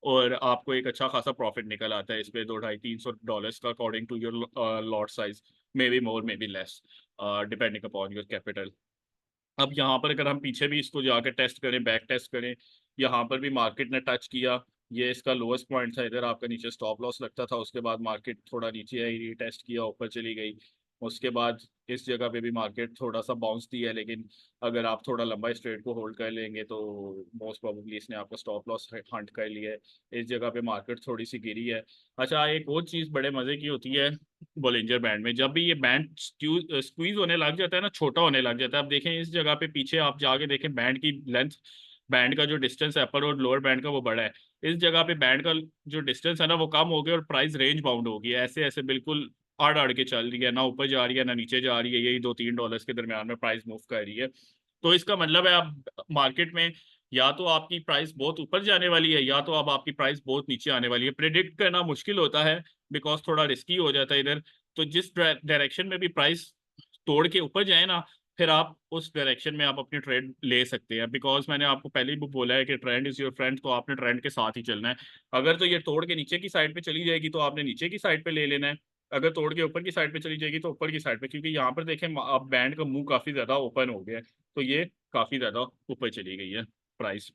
और आपको एक अच्छा खासा प्रॉफिट निकल आता है इस पे, 200-300 डॉलर्स का, according to your lot size, may be more may be less, depending upon your capital. अब यहाँ पर अगर हम पीछे भी इसको जाकर टेस्ट करें, बैक टेस्ट करें, यहाँ पर भी मार्केट ने टच किया, ये इसका लोएस्ट पॉइंट था, इधर आपका नीचे स्टॉप लॉस लगता था। उसके बाद मार्केट थोड़ा नीचे आई, रीटेस्ट किया, ऊपर चली गई। उसके बाद इस जगह पे भी मार्केट थोड़ा सा बाउंस दिया, लेकिन अगर आप थोड़ा लंबा इस ट्रेड को होल्ड कर लेंगे तो मोस्ट प्रोबेबली इसने आपका स्टॉप लॉस हंट कर लिया है। इस जगह पे मार्केट थोड़ी सी गिरी है। अच्छा, एक और चीज़ बड़े मज़े की होती है बॉलिंजर बैंड में, जब भी ये बैंड स्क्वीज होने लग जाता है ना, छोटा होने लग जाता है। अब देखें इस जगह पे पीछे आप जाके देखें बैंड की लेंथ, बैंड का जो डिस्टेंस है अपर और लोअर बैंड का वो बड़ा है। इस जगह पे बैंड का जो डिस्टेंस है ना वो कम हो गया और प्राइस रेंज बाउंड हो गई है, ऐसे ऐसे बिल्कुल आड़ आड़ के चल रही है, ना ऊपर जा रही है ना नीचे जा रही है, यही $2-3 के दरमियान में प्राइस मूव कर रही है। तो इसका मतलब है आप मार्केट में या तो आपकी प्राइस बहुत ऊपर जाने वाली है या तो अब आपकी प्राइस बहुत नीचे आने वाली है। प्रिडिक्ट करना मुश्किल होता है बिकॉज थोड़ा रिस्की हो जाता है इधर। तो जिस डायरेक्शन में भी प्राइस तोड़ के ऊपर जाए ना, फिर आप उस डायरेक्शन में आप अपनी ट्रेड ले सकते हैं, बिकॉज मैंने आपको पहले ही बोला है कि ट्रेंड इज योर फ्रेंड, तो आपने ट्रेंड के साथ ही चलना है। अगर तो ये तोड़ के नीचे की साइड पे चली जाएगी तो आपने नीचे की साइड पे ले लेना है, अगर तोड़ के ऊपर की साइड पे चली जाएगी तो ऊपर की साइड पे, क्योंकि यहाँ पर देखें आप बैंड का मुंह काफी ज्यादा ओपन हो गया है, तो ये काफी ज्यादा ऊपर चली गई है प्राइस।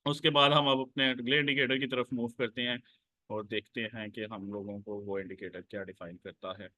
उसके बाद हम अब अपने अगले इंडिकेटर की तरफ मूव करते हैं और देखते हैं कि हम लोगों को वो इंडिकेटर क्या डिफाइन करता है।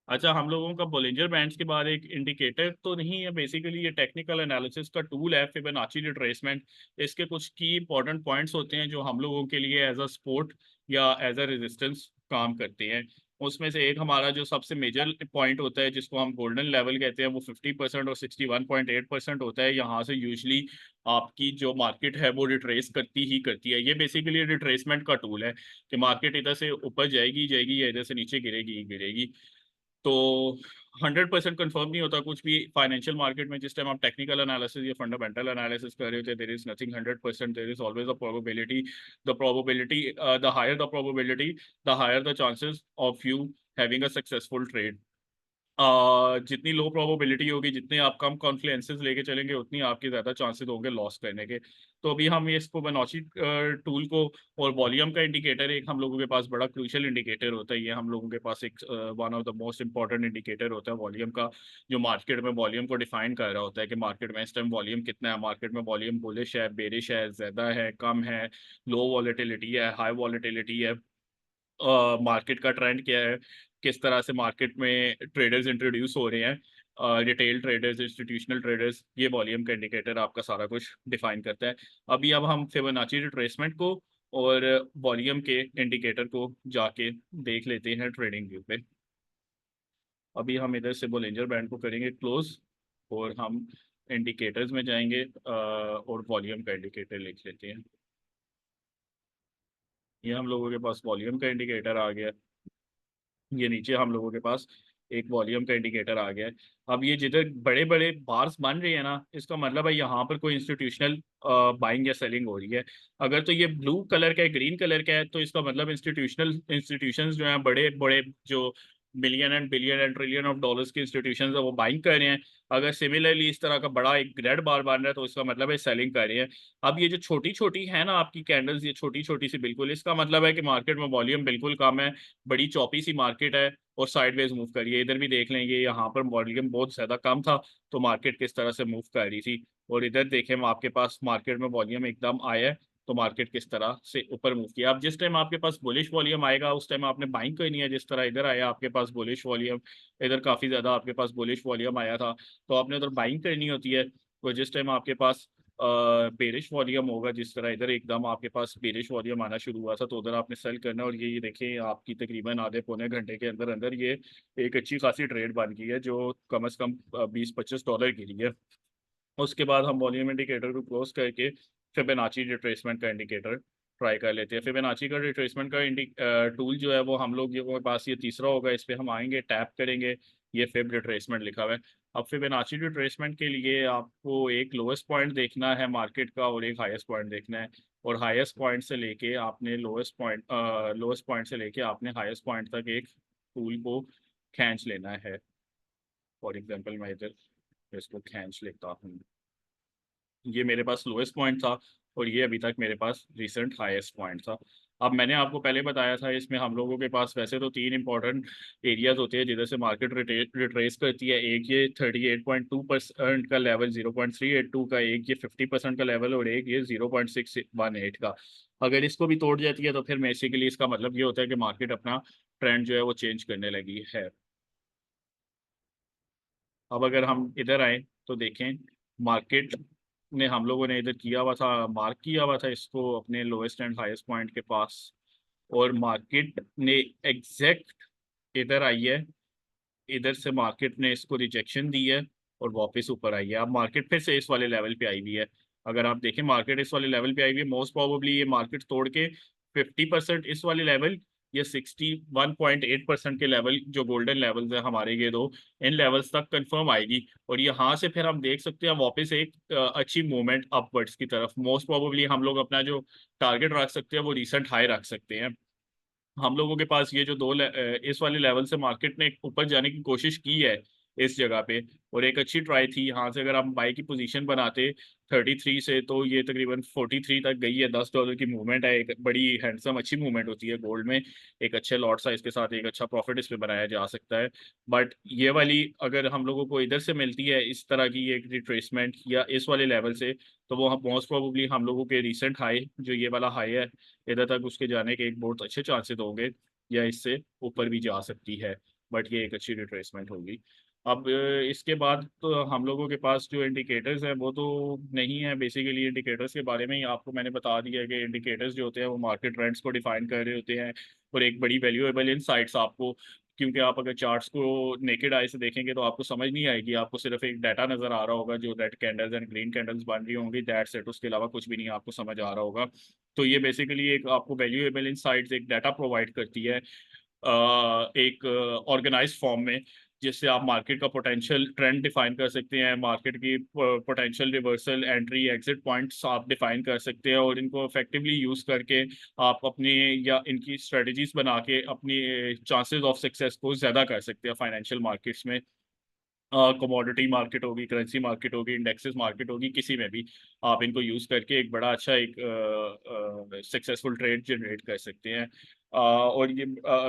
अच्छा, हम लोगों का बॉलिंजर बैंड्स के बाद एक इंडिकेटर तो नहीं है, बेसिकली ये टेक्निकल एनालिसिस का टूल है, फिबोनाची रिट्रेसमेंट। इसके कुछ की इंपॉर्टेंट पॉइंट्स होते हैं जो हम लोगों के लिए एज अ सपोर्ट या एज अ रेजिस्टेंस काम करते हैं। उसमें से एक हमारा जो सबसे मेजर पॉइंट होता है जिसको हम गोल्डन लेवल कहते हैं, वो 50% और 61.8% होता है। यहाँ से यूजली आपकी जो मार्केट है वो रिट्रेस करती ही करती है। ये बेसिकली रिट्रेसमेंट का टूल है कि मार्केट इधर से ऊपर जाएगी जाएगी या इधर से नीचे गिरेगी गिरेगी। तो 100% कंफर्म नहीं होता कुछ भी फाइनेंशियल मार्केट में। जिस टाइम आप टेक्निकल एनालिसिस या फंडामेंटल एनालिसिस कर रहे होते हैं, there is nothing 100%, there is always a probability. The higher the probability, the higher the chances of you having a successful trade. जितनी लो प्रोबेबिलिटी होगी, जितने आप कम कॉन्फ्लुएंसेस लेके चलेंगे, उतनी आपके ज़्यादा चांसेस होंगे लॉस करने के। तो अभी हम ये इसको बनौची टूल को, और वॉल्यूम का इंडिकेटर एक हम लोगों के पास बड़ा क्रूशियल इंडिकेटर होता है, ये हम लोगों के पास एक one of the most important indicator होता है वॉल्यूम का, जो मार्केट में वॉल्यूम को डिफाइन कर रहा होता है कि मार्केट में इस टाइम वॉल्यूम कितना है, मार्केट में वॉल्यूम बुलिश है, बेरिश है, ज़्यादा है, कम है, लो वॉलेटिलिटी है, हाई वॉलेटिलिटी है, मार्केट का ट्रेंड क्या है, किस तरह से मार्केट में ट्रेडर्स इंट्रोड्यूस हो रहे हैं, रिटेल ट्रेडर्स, इंस्टीट्यूशनल ट्रेडर्स, ये वॉल्यूम का इंडिकेटर आपका सारा कुछ डिफाइन करता है। अभी अब हम फिबोनाची रिट्रेसमेंट को और वॉल्यूम के इंडिकेटर को जाके देख लेते हैं ट्रेडिंग व्यू पे। अभी हम इधर से बोलिंजर बैंड को करेंगे क्लोज और हम इंडिकेटर्स में जाएंगे और वॉल्यूम का इंडिकेटर लिख लेते हैं। ये हम लोगों के पास वॉल्यूम का इंडिकेटर आ गया, ये नीचे हम लोगों के पास एक वॉल्यूम का इंडिकेटर आ गया है। अब ये जिधर बड़े बड़े बार्स बन रहे हैं ना, इसका मतलब है यहाँ पर कोई इंस्टीट्यूशनल बाइंग या सेलिंग हो रही है। अगर तो ये ब्लू कलर का है, ग्रीन कलर का है, तो इसका मतलब इंस्टीट्यूशंस जो हैं, बड़े बड़े जो million and billion and trillion of dollars के इंस्टीट्यूशंस है, वो बाइंग कर रहे हैं। अगर सिमिलरली इस तरह का बड़ा एक रेड बार बन रहा है, तो इसका मतलब है सेलिंग कर रहे हैं। अब ये जो छोटी छोटी है ना आपकी कैंडल्स, ये छोटी छोटी सी बिल्कुल, इसका मतलब है कि मार्केट में वॉल्यूम बिल्कुल कम है, बड़ी चौपी सी मार्केट है और साइडवेज मूव करिए। इधर भी देख लेंगे, यहाँ पर वॉल्यूम बहुत ज्यादा कम था, तो मार्केट किस तरह से मूव कर रही थी। और इधर देखें आपके पास मार्केट में वॉल्यूम एकदम आया है, तो मार्केट किस तरह से ऊपर मूव किया। अब जिस टाइम आपके पास बुलिश वॉल्यूम आएगा, उस टाइम आपने बाइंग करनी है। जिस तरह इधर आया आपके पास बुलिश वॉल्यूम, इधर काफी ज्यादा आपके पास बुलिश वॉल्यूम आया था, तो आपने उधर बाइंग करनी होती है। और जिस टाइम आपके पास बेरिश वॉल्यूम होगा, जिस तरह इधर एकदम आपके पास बेरिश वॉल्यूम आना शुरू हुआ था, तो उधर आपने सेल करना। और ये देखें, आपकी तकरीबन आधे पौने घंटे के अंदर अंदर ये एक अच्छी खासी ट्रेड बन गई है, जो कम से कम $20-25 की रही है। उसके बाद हम वॉल्यूम इंडिकेटर को क्लोज करके फिबोनाची रिट्रेसमेंट का इंडिकेटर ट्राई कर लेते हैं। फिबोनाची का रिट्रेसमेंट का टूल जो है वो हम लोग के पास ये तीसरा होगा। इस पे हम आएंगे, टैप करेंगे, ये फिब रिट्रेसमेंट लिखा हुआ है। अब फिबोनाची रिट्रेसमेंट के लिए आपको एक लोएस्ट पॉइंट देखना है मार्केट का और एक हाईएस्ट पॉइंट देखना है। और हाईएस्ट पॉइंट से लेके आपने लोएस्ट पॉइंट से लेके आपने हाईएस्ट पॉइंट तक एक टूल को खींच लेना है। फॉर एग्जाम्पल मैं इधर इसको खींच लेता हूँ, ये मेरे पास लोएस्ट पॉइंट था और ये अभी तक मेरे पास रिसेंट हाईएस्ट पॉइंट था। अब मैंने आपको पहले बताया था, इसमें हम लोगों के पास वैसे तो तीन इंपॉर्टेंट एरियाज होते हैं जिधर से मार्केट रिट्रेस करती है। एक ये 38.2% का लेवल, 0.382 का, एक ये 50% का लेवल, और एक ये 0.618 का। अगर इसको भी तोड़ जाती है तो फिर बेसिकली इसका मतलब ये होता है कि मार्केट अपना ट्रेंड जो है वो चेंज करने लगी है। अब अगर हम इधर आए तो देखें, मार्केट ने, हम लोगों ने इधर किया हुआ था, मार्क किया हुआ था इसको अपने लोएस्ट एंड हाईएस्ट पॉइंट के पास, और मार्केट ने एग्जैक्ट इधर आई है। इधर से मार्केट ने इसको रिजेक्शन दी है और वापस ऊपर आई है। अब मार्केट फिर से इस वाले लेवल पे आई हुई है। अगर आप देखें, मार्केट इस वाले लेवल पे आई हुई है, मोस्ट प्रोबेबली ये मार्केट तोड़ के 50% इस वाले लेवल या 61.8% के लेवल, जो गोल्डन लेवल्स है हमारे ये दो, इन लेवल्स तक कंफर्म आएगी। और यहाँ से फिर हम देख सकते हैं वापस एक अच्छी मूवमेंट अपवर्ड्स की तरफ। मोस्ट प्रोबेबली हम लोग अपना जो टारगेट रख सकते हैं वो रिसेंट हाई रख सकते हैं। हम लोगों के पास ये जो इस वाले लेवल से मार्केट ने ऊपर जाने की कोशिश की है इस जगह पे, और एक अच्छी ट्राई थी। यहाँ से अगर हम बाई की पोजीशन बनाते 33 से, तो ये तकरीबन 43 तक गई है। $10 की मूवमेंट है, एक बड़ी हैंडसम अच्छी मूवमेंट होती है गोल्ड में। एक अच्छे लॉट साइज के साथ एक अच्छा प्रॉफिट इस पे बनाया जा सकता है। बट ये वाली अगर हम लोगों को इधर से मिलती है इस तरह की एक रिट्रेसमेंट या इस वाले लेवल से, तो वो मोस्ट प्रोबेबली हम लोगों के रिसेंट हाई, जो ये वाला हाई है, इधर तक उसके जाने के एक बहुत अच्छे चांसेस होंगे, या इससे ऊपर भी जा सकती है। बट ये एक अच्छी रिट्रेसमेंट होगी। अब इसके बाद तो हम लोगों के पास जो इंडिकेटर्स हैं वो तो नहीं है। बेसिकली इंडिकेटर्स के बारे में ही आपको मैंने बता दिया है कि इंडिकेटर्स जो होते हैं वो मार्केट ट्रेंड्स को डिफाइन कर रहे होते हैं, और एक बड़ी वैल्यूएबल इनसाइट्स आपको, क्योंकि आप अगर चार्ट्स को नेकेड आई से देखेंगे तो आपको समझ नहीं आएगी। आपको सिर्फ एक डाटा नजर आ रहा होगा, जो red candles and green candles बन रही होंगी, दैट्स इट। उसके अलावा कुछ भी नहीं आपको समझ आ रहा होगा। तो ये बेसिकली एक आपको वैल्यूएबल इनसाइट्स, एक डाटा प्रोवाइड करती है एक ऑर्गेनाइज फॉर्म में, जिससे आप मार्केट का पोटेंशियल ट्रेंड डिफाइन कर सकते हैं, मार्केट की potential reversal, entry, exit points आप डिफाइन कर सकते हैं, और इनको इफेक्टिवली यूज करके आप अपनी, या इनकी स्ट्रेटजीज बना के अपनी चांसेस ऑफ सक्सेस को ज़्यादा कर सकते हैं फाइनेंशियल मार्केट्स में। कमोडिटी मार्केट होगी, करेंसी मार्केट होगी, इंडेक्सेस मार्केट होगी, किसी में भी आप इनको यूज करके एक बड़ा अच्छा एक सक्सेसफुल ट्रेड जनरेट कर सकते हैं। और ये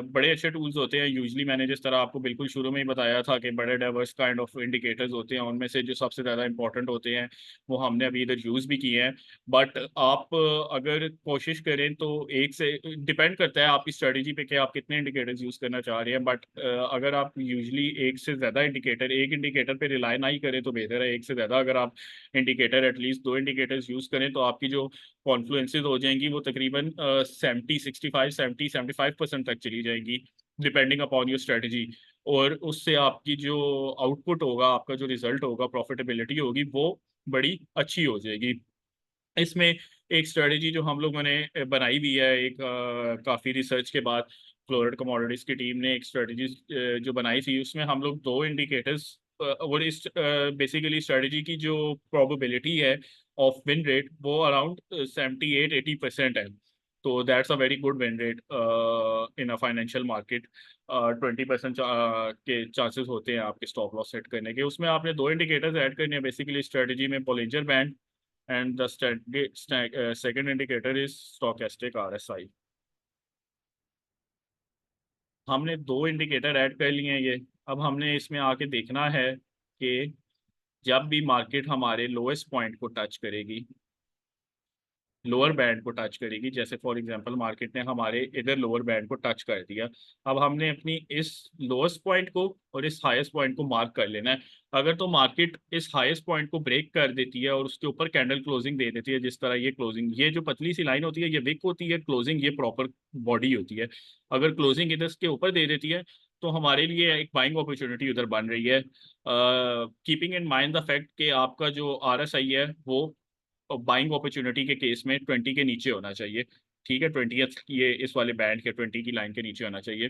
बड़े अच्छे टूल्स होते हैं। यूजली मैंने जिस तरह आपको बिल्कुल शुरू में ही बताया था कि बड़े डाइवर्स काइंड ऑफ इंडिकेटर्स होते हैं, उनमें से जो सबसे ज़्यादा इंपॉर्टेंट होते हैं वो हमने अभी इधर यूज़ भी किए हैं। बट आप अगर कोशिश करें तो एक से डिपेंड करता है आपकी स्ट्रेटजी पे कि आप कितने इंडिकेटर्स यूज़ करना चाह रहे हैं। बट अगर आप यूजली एक से ज़्यादा इंडिकेटर, एक इंडिकेटर पे रिलाई ना ही करें तो बेहतर है। एक से ज़्यादा अगर आप इंडिकेटर, एटलीस्ट दो इंडिकेटर्स यूज़ करें, तो आपकी जो कॉन्फ्लुएंसेज हो जाएंगी वो तकरीबन 75% तक चली जाएंगी, डिपेंडिंग अपॉन योर स्ट्रेटजी। और उससे आपकी जो आउटपुट होगा, आपका जो रिजल्ट होगा, प्रॉफिटेबिलिटी होगी, वो बड़ी अच्छी हो जाएगी। इसमें एक स्ट्रेटजी जो हम लोगों ने बनाई हुई है एक काफ़ी रिसर्च के बाद, फ्लोरेट कमोडिटीज की टीम ने एक स्ट्रेटजी जो बनाई थी, उसमें हम लोग दो इंडिकेटर्स, और इस बेसिकली स्ट्रेटजी की जो प्रोबेबिलिटी है ऑफ विन रेट वो अराउंड 78-80% है। तो that's a very good win rate in a financial market. 20% के चांसेस होते हैं आपके स्टॉप लॉस सेट करने के। उसमें आपने दो इंडिकेटर्स ऐड करने हैं बेसिकली स्ट्रेटजी में, Bollinger band and the second indicator is stochastic RSI। हमने दो इंडिकेटर ऐड कर लिए हैं ये। अब हमने इसमें आके देखना है कि जब भी मार्केट हमारे लोएस्ट पॉइंट को टच करेगी, लोअर बैंड को टच करेगी, जैसे फॉर एग्जांपल मार्केट ने हमारे इधर लोअर बैंड को टच कर दिया, अब हमने अपनी इस लोएस्ट पॉइंट को और इस हाईएस्ट पॉइंट को मार्क कर लेना है। अगर तो मार्केट इस हाईएस्ट पॉइंट को ब्रेक कर देती है और उसके ऊपर कैंडल क्लोजिंग दे देती है, जिस तरह ये क्लोजिंग, ये जो पतली सी लाइन होती है ये विक होती है, क्लोजिंग ये प्रॉपर बॉडी होती है। अगर क्लोजिंग इधर के ऊपर दे देती है तो हमारे लिए एक बाइंग अपॉर्चुनिटी उधर बन रही है। Keeping in mind the fact कि आपका जो RSI है वो बाइंग अपॉर्चुनिटी के केस में 20 के नीचे होना चाहिए। ठीक है, 20, ये इस वाले बैंड के 20 की लाइन के नीचे होना चाहिए।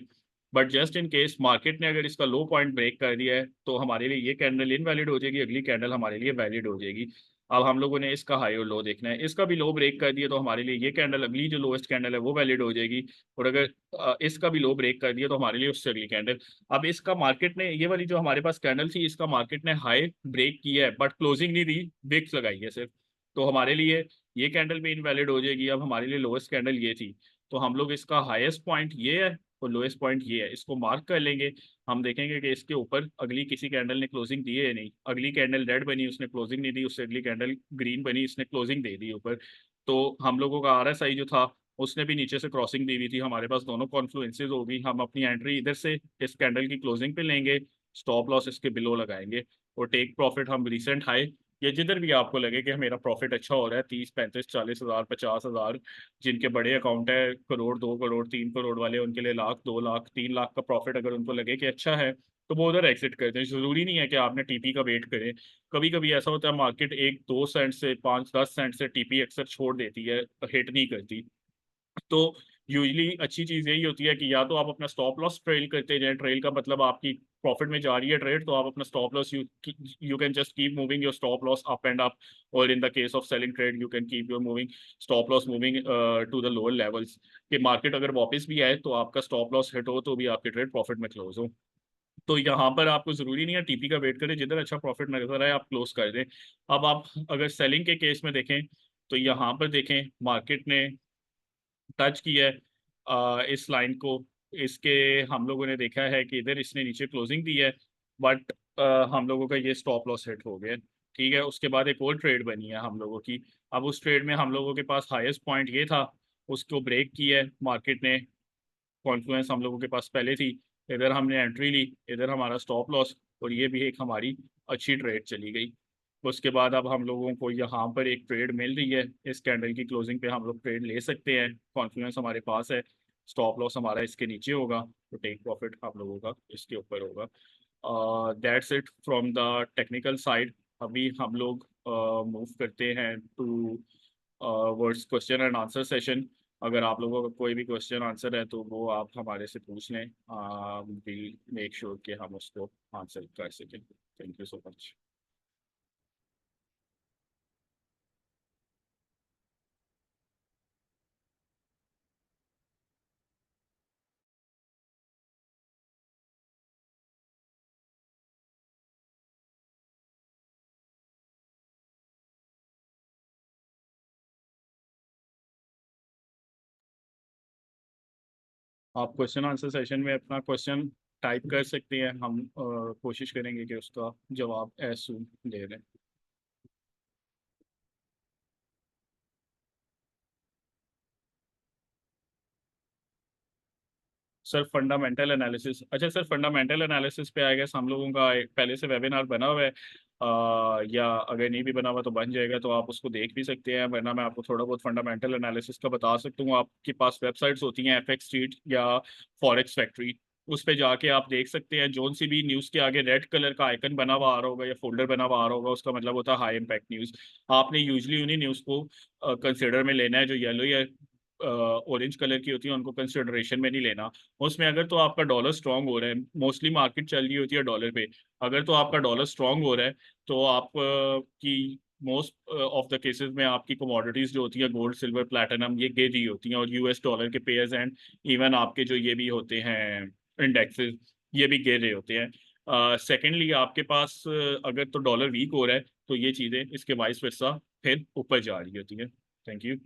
But just in case market ने अगर इसका लो पॉइंट ब्रेक कर दिया है तो हमारे लिए ये कैंडल इनवैलिड हो जाएगी, अगली कैंडल हमारे लिए वैलिड हो जाएगी। अब हम लोगों ने इसका हाई और लो देखना है। इसका भी लो ब्रेक कर दिया तो हमारे लिए ये कैंडल, अगली जो लोएस्ट कैंडल है वो वैलिड हो जाएगी। और अगर इसका भी लो ब्रेक कर दिया तो हमारे लिए उससे अगली कैंडल। अब इसका मार्केट ने, ये वाली जो हमारे पास कैंडल थी, इसका मार्केट ने हाई ब्रेक किया है बट क्लोजिंग नहीं दी, विक्स लगाई है सिर्फ। तो हमारे लिए ये कैंडल भी इनवैलिड हो जाएगी। अब हमारे लिए लोएस्ट कैंडल ये थी, तो हम लोग इसका हाईएस्ट पॉइंट ये है और लोएस्ट पॉइंट ये है, इसको मार्क कर लेंगे। हम देखेंगे कि इसके ऊपर अगली किसी कैंडल ने क्लोजिंग दी है या नहीं। अगली कैंडल रेड बनी, उसने क्लोजिंग नहीं दी, उससे अगली कैंडल ग्रीन बनी, इसने क्लोजिंग दे दी ऊपर। तो हम लोगों का RSI जो था उसने भी नीचे से क्रॉसिंग दी हुई थी, हमारे पास दोनों कॉन्फ्लुएंसेज होगी। हम अपनी एंट्री इधर से इस कैंडल की क्लोजिंग पे लेंगे, स्टॉप लॉस इसके बिलो लगाएंगे और टेक प्रॉफिट हम रिसेंट हाई, या जिधर भी आपको लगे कि मेरा प्रॉफिट अच्छा हो रहा है, 30, 35, 40 हज़ार, 50 हज़ार, जिनके बड़े अकाउंट है, करोड़, 2 करोड़, 3 करोड़ वाले, उनके लिए लाख, 2 लाख, 3 लाख का प्रॉफिट अगर उनको लगे कि अच्छा है तो वो उधर एग्जिट करते हैं। जरूरी नहीं है कि आपने TP का वेट करें। कभी कभी ऐसा होता है मार्केट 1-2 सेंट से 5-10 सेंट से TP अक्सर छोड़ देती है, हिट नहीं करती। तो यूजली अच्छी चीज़ यही होती है कि या तो आप अपना स्टॉप लॉस ट्रेल करते जाएं, ट्रेल का मतलब आपकी प्रॉफिट में जा रही है ट्रेड, तो आप अपना stop loss, you can just keep moving your stop loss up and up, और in the case of selling trade you can keep your moving stop loss moving to the lower levels. कि market अगर वापस भी आए तो आपका stop loss hit हो तो भी आपकी ट्रेड प्रॉफिट में क्लोज हो। तो यहाँ पर आपको जरूरी नहीं है TP का वेट करें, जिधर अच्छा प्रॉफिट नजर आए आप क्लोज कर दें। अब आप अगर सेलिंग के केस में देखें तो यहाँ पर देखें मार्केट ने टच किया है इस लाइन को, इसके हम लोगों ने देखा है कि इधर इसने नीचे क्लोजिंग दी है, बट हम लोगों का ये स्टॉप लॉस हिट हो गया। ठीक है, उसके बाद एक और ट्रेड बनी है हम लोगों की। अब उस ट्रेड में हम लोगों के पास हाईएस्ट पॉइंट ये था, उसको ब्रेक किया है मार्केट ने, कॉन्फ्लुएंस हम लोगों के पास पहले थी, इधर हमने एंट्री ली, इधर हमारा स्टॉप लॉस, और ये भी एक हमारी अच्छी ट्रेड चली गई। उसके बाद अब हम लोगों को यहाँ पर एक ट्रेड मिल रही है, इस कैंडल की क्लोजिंग पे हम लोग ट्रेड ले सकते हैं, कॉन्फिडेंस हमारे पास है। स्टॉप लॉस हमारा इसके नीचे होगा तो टेक प्रॉफिट हम लोगों का इसके ऊपर होगा। That's it from the technical side. अभी हम लोग मूव करते हैं towards question and answer session. अगर आप लोगों का कोई भी क्वेश्चन आंसर है तो वो आप हमारे से पूछ लें, विल मेक श्योर कि हम उसको आंसर कर सकें। Thank you so much. आप क्वेश्चन आंसर सेशन में अपना क्वेश्चन टाइप कर सकते हैं, हम कोशिश करेंगे कि उसका जवाब एज सून दे दें। सर फंडामेंटल एनालिसिस, अच्छा सर फंडामेंटल एनालिसिस पे आएगा, हम लोगों का एक पहले से वेबिनार बना हुआ है, या अगर नहीं भी बना हुआ तो बन जाएगा, तो आप उसको देख भी सकते हैं, वरना मैं आपको थोड़ा बहुत फंडामेंटल एनालिसिस का बता सकता हूँ। आपके पास वेबसाइट्स होती हैं FX स्ट्रीट या फॉरेक्स फैक्ट्री, उस पे जाके आप देख सकते हैं, जोन सी भी न्यूज़ के आगे रेड कलर का आइकन बना हुआ आ रहा होगा या फोल्डर बना हुआ आ रहा होगा, उसका मतलब होता है हाई इम्पैक्ट न्यूज़। आपने यूजली उन्हीं न्यूज़ को कंसिडर में लेना है जो येलो या ऑरेंज कलर की होती है उनको कंसिडरेशन में नहीं लेना। उसमें अगर तो आपका डॉलर स्ट्रांग हो रहा है, मोस्टली मार्केट चल रही होती है डॉलर पे, अगर तो आपका डॉलर स्ट्रांग हो रहा है तो आप की मोस्ट ऑफ द केसेस में आपकी कमोडिटीज जो होती है गोल्ड सिल्वर प्लैटिनम ये गिर रही होती हैं, और यूएस डॉलर के पेयर्स एंड इवन आपके जो ये भी होते हैं इंडेक्सेस ये भी गिर रहे होते हैं। सेकेंडली आपके पास अगर तो डॉलर वीक हो रहा है तो ये चीज़ें इसके वाइस वर्सा फिर ऊपर जा रही होती है। Thank you.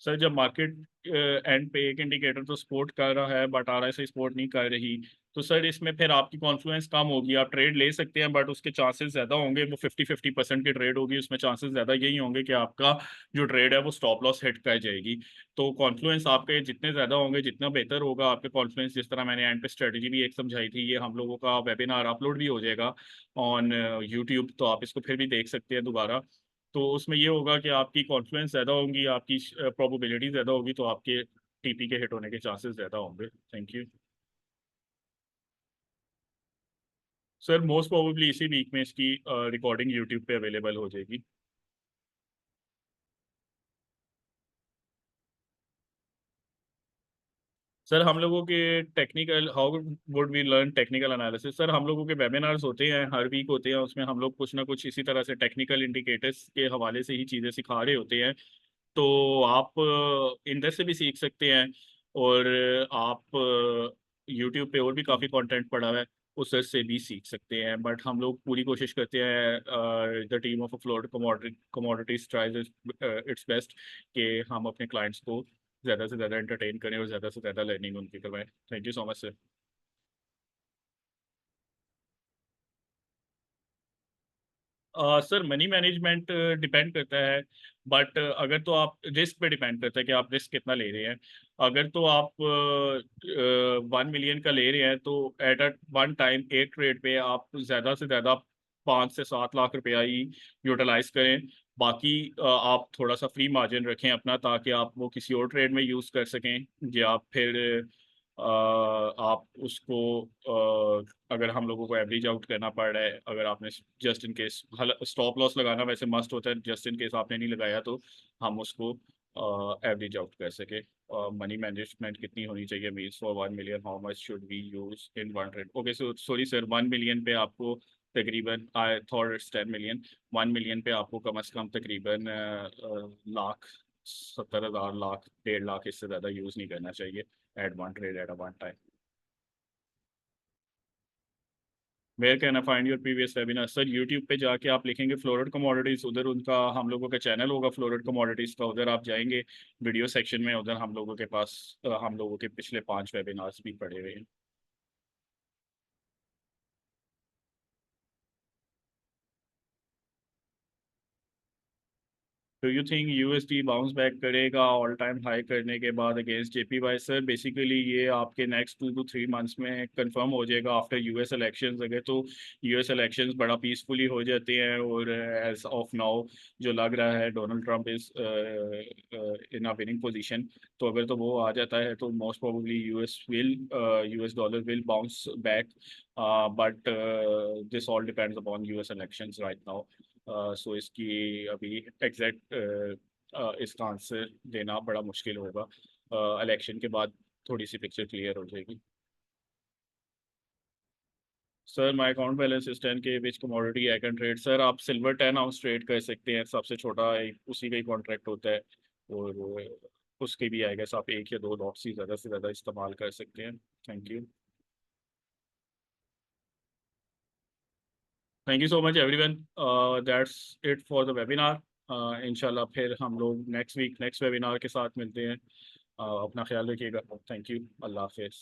सर जब मार्केट एंड पे एक इंडिकेटर तो सपोर्ट कर रहा है बट आरएसआई सपोर्ट नहीं कर रही, तो सर इसमें फिर आपकी कॉन्फ्लुएंस कम होगी। आप ट्रेड ले सकते हैं बट उसके चांसेस ज़्यादा होंगे, वो 50-50% की ट्रेड होगी, उसमें चांसेस ज़्यादा यही होंगे कि आपका जो ट्रेड है वो स्टॉप लॉस हिट कर जाएगी। तो कॉन्फ्लुएंस आपके जितने ज़्यादा होंगे जितना बेहतर होगा आपके कॉन्फ्लुएंस। जिस तरह मैंने एंड पे स्ट्रेटजी भी एक समझाई थी, ये हम लोगों का वेबिनार अपलोड भी हो जाएगा ऑन यूट्यूब, तो आप इसको फिर भी देख सकते हैं दोबारा। तो उसमें ये होगा कि आपकी कॉन्फ्लुएंस ज़्यादा होंगी, आपकी प्रोबेबिलिटी ज़्यादा होगी, तो आपके टीपी के हिट होने के चांसेस ज़्यादा होंगे। Thank you. Sir most probably इसी वीक में इसकी रिकॉर्डिंग यूट्यूब पे अवेलेबल हो जाएगी। सर हम लोगों के technical how would we learn technical analysis, sir हम लोगों के वेबिनार्स होते हैं हर वीक होते हैं, उसमें हम लोग कुछ ना कुछ इसी तरह से टेक्निकल इंडिकेटर्स के हवाले से ही चीज़ें सिखा रहे होते हैं। तो आप इंदर से भी सीख सकते हैं, और आप यूट्यूब पे और भी काफ़ी कंटेंट पड़ा हुआ है उस से भी सीख सकते हैं। बट हम लोग पूरी कोशिश करते हैं, the team of float commodities tries it's best कि हम अपने क्लाइंट्स को ज़्यादा से ज़्यादा एंटरटेन करें और ज़्यादा से ज़्यादा लर्निंग उनकी करवाएं। Thank you so much sir. Sir money management depend करता है, बट अगर तो आप रिस्क पे डिपेंड करता है कि आप रिस्क कितना ले रहे हैं। अगर तो आप 1 मिलियन का ले रहे हैं तो एट अ वन टाइम एक ट्रेड पे आप ज़्यादा से ज़्यादा 5 से 7 लाख रुपया ही यूटिलाइज करें। बाकी आप थोड़ा सा फ्री मार्जिन रखें अपना, ताकि आप वो किसी और ट्रेड में यूज़ कर सकें, या फिर आप उसको अगर हम लोगों को एवरेज आउट करना पड़ रहा है, अगर आपने just in case stop loss लगाना वैसे मस्ट होता है, जस्ट इन केस आपने नहीं लगाया तो हम उसको एवरेज आउट कर सके। मनी मैनेजमेंट कितनी होनी चाहिए means for 1 million how much should we use in one trade. Okay so sorry sir, 1 million पे आपको तकरीबन I thought it's 10 million, 1 million पे आपको कम से कम तकरीबन लाख 70,000 लाख 1.5 लाख इससे ज़्यादा यूज़ नहीं करना चाहिए at one trade at a one time. Where can I find your previous webinar, sir YouTube पे जाके आप लिखेंगे फ्लोरेट कमोडिटीज, उधर उनका हम लोगों का चैनल होगा फ्लोरेट कमोडिटीज का, उधर आप जाएंगे वीडियो सेक्शन में, उधर हम लोगों के पास हम लोगों के पिछले 5 वेबिनार्स भी पड़े हुए हैं। Do you think USD bounce back करेगा ऑल टाइम हाई करने के बाद अगेंस्ट जेपीवाई? सर बेसिकली ये आपके नेक्स्ट 2 to 3 मंथ्स में कंफर्म हो जाएगा आफ्टर यूएस इलेक्शंस। अगर तो यूएस इलेक्शंस बड़ा पीसफुली हो जाते हैं, और एज ऑफ नाउ जो लग रहा है Donald Trump is in a winning position, तो अगर तो वो आ जाता है तो most probably US dollar will bounce back, but this all depends upon US elections right now. So इसकी अभी एग्जैक्ट इसका आंसर देना बड़ा मुश्किल होगा। इलेक्शन के बाद थोड़ी सी पिक्चर क्लियर हो जाएगी। Sir my account balance is 10K which commodity I can trade? Sir आप सिल्वर 10 आउंस ट्रेड कर सकते हैं, सबसे छोटा एक उसी का ही कॉन्ट्रैक्ट होता है, और उसके भी आई गेस आप 1 या 2 लॉट्स ही ज़्यादा से ज़्यादा इस्तेमाल कर सकते हैं। Thank you. Thank you so much everyone, that's it for the webinar. इंशाल्लाह फिर हम लोग नेक्स्ट वीक नेक्स्ट वेबिनार के साथ मिलते हैं। अपना ख्याल रखिएगा। Thank you. अल्लाह हाफिज़।